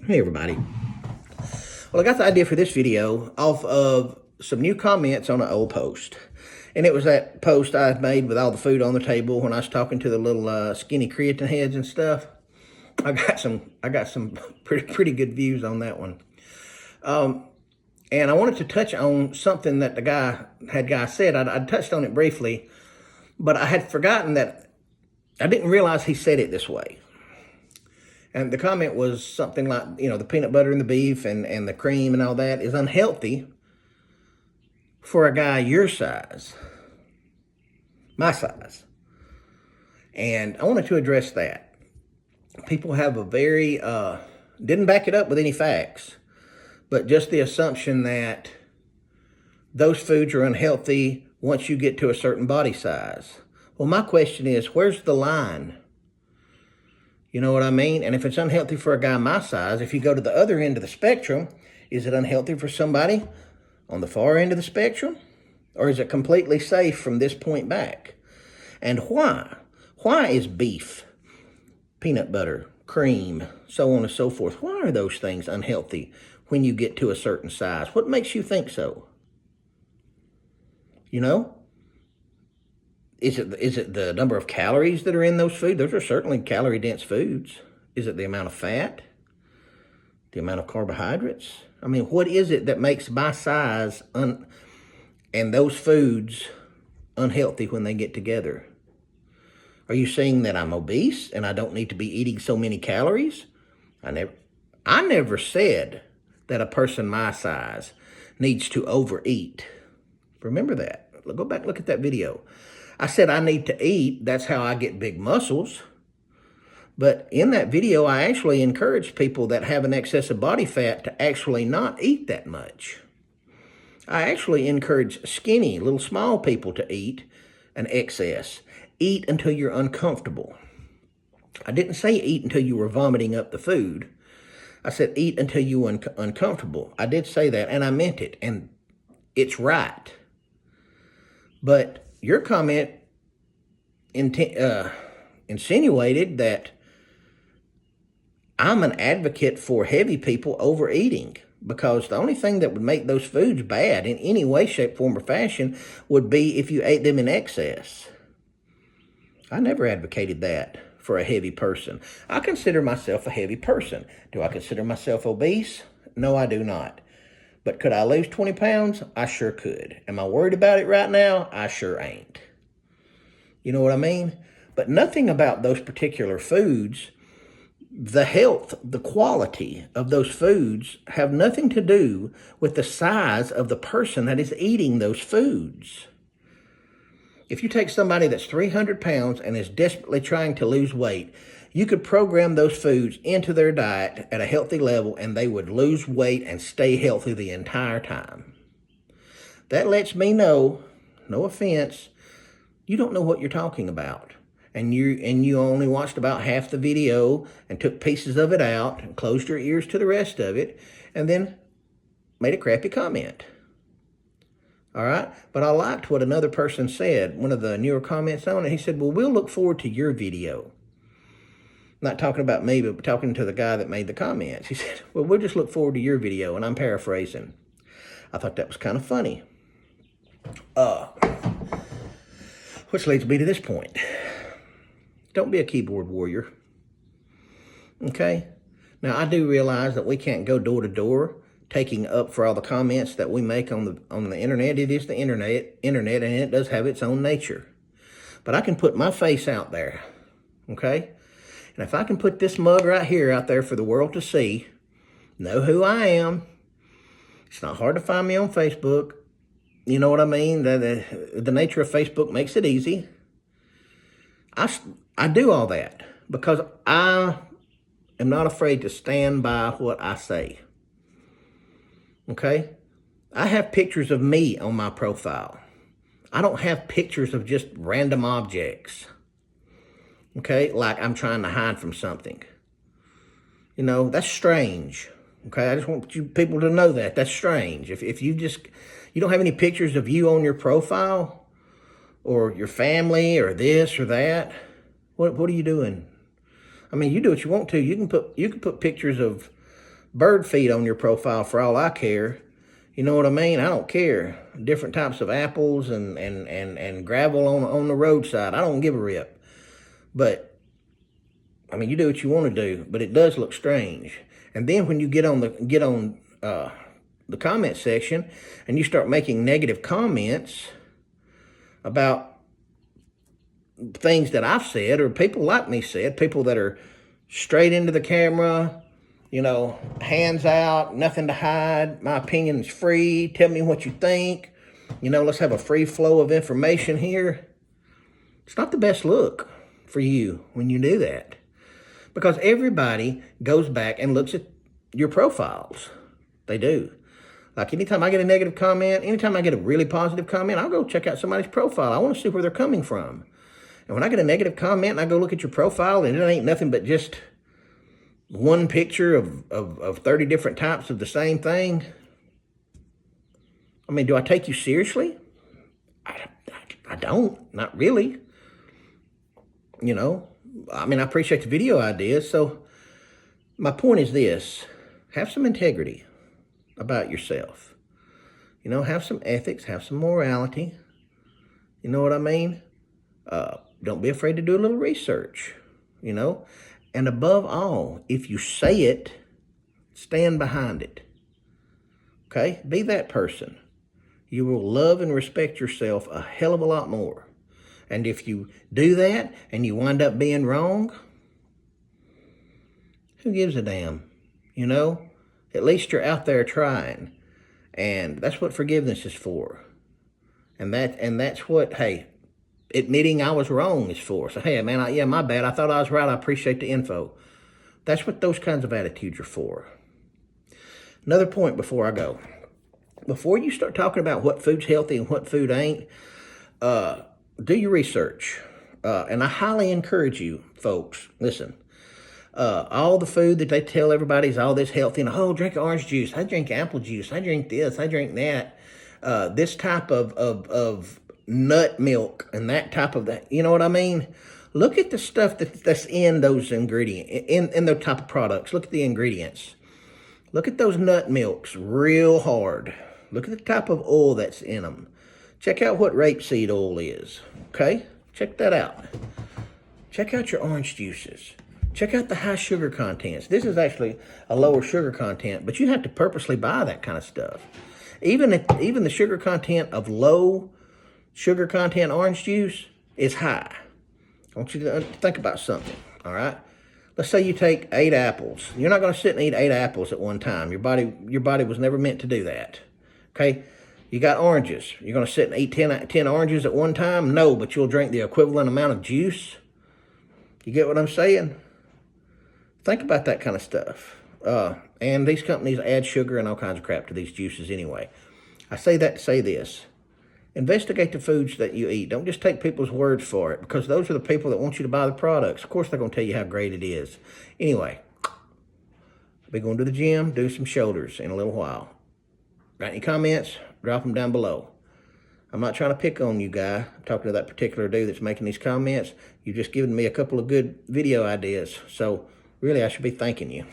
Hey everybody. Well, I got the idea for this video off of some new comments on an old post. And it was that post I had made with all the food on the table when I was talking to the little skinny creatine heads and stuff. I got some pretty good views on that one. And I wanted to touch on something that the guy said. I touched on it briefly, but I had forgotten that I didn't realize he said it this way. And the comment was something like, the peanut butter and the beef and the cream and all that is unhealthy for a guy your size, my size. And I wanted to address that. People have a very, didn't back it up with any facts, but just the assumption that those foods are unhealthy once you get to a certain body size. Well, my question is, where's the line? You know what I mean? And if it's unhealthy for a guy my size, if you go to the other end of the spectrum, is it unhealthy for somebody on the far end of the spectrum? Or is it completely safe from this point back? And why? Why is beef, peanut butter, cream, so on and so forth, why are those things unhealthy when you get to a certain size? What makes you think so? You know? Is it the number of calories that are in those foods? Those are certainly calorie-dense foods. Is it the amount of fat? The amount of carbohydrates? I mean, what is it that makes my size and those foods unhealthy when they get together? Are you saying that I'm obese and I don't need to be eating so many calories? I never said that a person my size needs to overeat. Remember that. Go back and look at that video. I said I need to eat. That's how I get big muscles. But in that video, I actually encourage people that have an excess of body fat to actually not eat that much. I actually encourage skinny, little small people to eat an excess. Eat until you're uncomfortable. I didn't say eat until you were vomiting up the food. I said eat until you were uncomfortable. I did say that, and I meant it, and it's right. But your comment insinuated that I'm an advocate for heavy people overeating, because the only thing that would make those foods bad in any way, shape, form, or fashion would be if you ate them in excess. I never advocated that for a heavy person. I consider myself a heavy person. Do I consider myself obese? No, I do not. But could I lose 20 pounds? I sure could. Am I worried about it right now? I sure ain't. You know what I mean? But nothing about those particular foods, the health, the quality of those foods have nothing to do with the size of the person that is eating those foods. If you take somebody that's 300 pounds and is desperately trying to lose weight, you could program those foods into their diet at a healthy level and they would lose weight and stay healthy the entire time. That lets me know, no offense, you don't know what you're talking about. And you only watched about half the video and took pieces of it out and closed your ears to the rest of it and then made a crappy comment. All right? But I liked what another person said, one of the newer comments on it. He said, well, we'll look forward to your video. Not talking about me, but talking to the guy that made the comments. He said, well, we'll just look forward to your video, and I'm paraphrasing. I thought that was kind of funny. Which leads me to this point. Don't be a keyboard warrior. Okay? Now, I do realize that we can't go door to door taking up for all the comments that we make on the internet. It is the internet, and it does have its own nature. But I can put my face out there, okay? And if I can put this mug right here out there for the world to see, know who I am, it's not hard to find me on Facebook. You know what I mean? The nature of Facebook makes it easy. I do all that because I am not afraid to stand by what I say. Okay? I have pictures of me on my profile. I don't have pictures of just random objects. Okay? Like I'm trying to hide from something. You know, that's strange. Okay? I just want you people to know that. That's strange. If you don't have any pictures of you on your profile or your family or this or that, what are you doing? I mean, you do what you want to. You can put pictures of bird feed on your profile for all I care. You know what I mean? I don't care. Different types of apples and gravel on the roadside. I don't give a rip. But I mean, you do what you want to do, but it does look strange. And then when you get on the comment section and you start making negative comments about things that I've said or people like me said, people that are straight into the camera, you know, hands out, nothing to hide. My opinion is free. Tell me what you think. You know, let's have a free flow of information here. It's not the best look for you when you do that, because everybody goes back and looks at your profiles. They do. Like anytime I get a negative comment, anytime I get a really positive comment, I'll go check out somebody's profile. I want to see where they're coming from. And when I get a negative comment and I go look at your profile and it ain't nothing but just one picture of 30 different types of the same thing, I mean, do I take you seriously? I don't. Not really. You know, I mean, I appreciate the video ideas. So my point is this: have some integrity about yourself. You know, have some ethics, have some morality. You know what I mean? Don't be afraid to do a little research, you know? And above all, if you say it, stand behind it. Okay? Be that person. You will love and respect yourself a hell of a lot more. And if you do that and you wind up being wrong, who gives a damn? You know? At least you're out there trying. And that's what forgiveness is for. And that's what, hey, admitting I was wrong is for. So, hey, man, yeah, my bad. I thought I was right. I appreciate the info. That's what those kinds of attitudes are for. Another point before I go. Before you start talking about what food's healthy and what food ain't, do your research. And I highly encourage you, folks, listen, all the food that they tell everybody is all this healthy, and oh, drink orange juice, I drink apple juice, I drink this, I drink that, this type of nut milk and that type of that, you know what I mean? Look at the stuff that's in those ingredients, in those type of products. Look at the ingredients. Look at those nut milks real hard. Look at the type of oil that's in them. Check out what rapeseed oil is, okay? Check that out. Check out your orange juices. Check out the high sugar contents. This is actually a lower sugar content, but you have to purposely buy that kind of stuff. Even the sugar content of low sugar content orange juice is high. I want you to think about something, all right? Let's say you take 8 apples. You're not going to sit and eat 8 apples at one time. Your body was never meant to do that, okay? You got oranges. You're going to sit and eat 10 oranges at one time? No, but you'll drink the equivalent amount of juice. You get what I'm saying? Think about that kind of stuff. And these companies add sugar and all kinds of crap to these juices anyway. I say that to say this. Investigate the foods that you eat. Don't just take people's words for it, because those are the people that want you to buy the products. Of course, they're going to tell you how great it is. Anyway, I'll be going to the gym, do some shoulders in a little while. Got any comments? Drop them down below. I'm not trying to pick on you, guy. I'm talking to that particular dude that's making these comments. You've just given me a couple of good video ideas. So, really, I should be thanking you.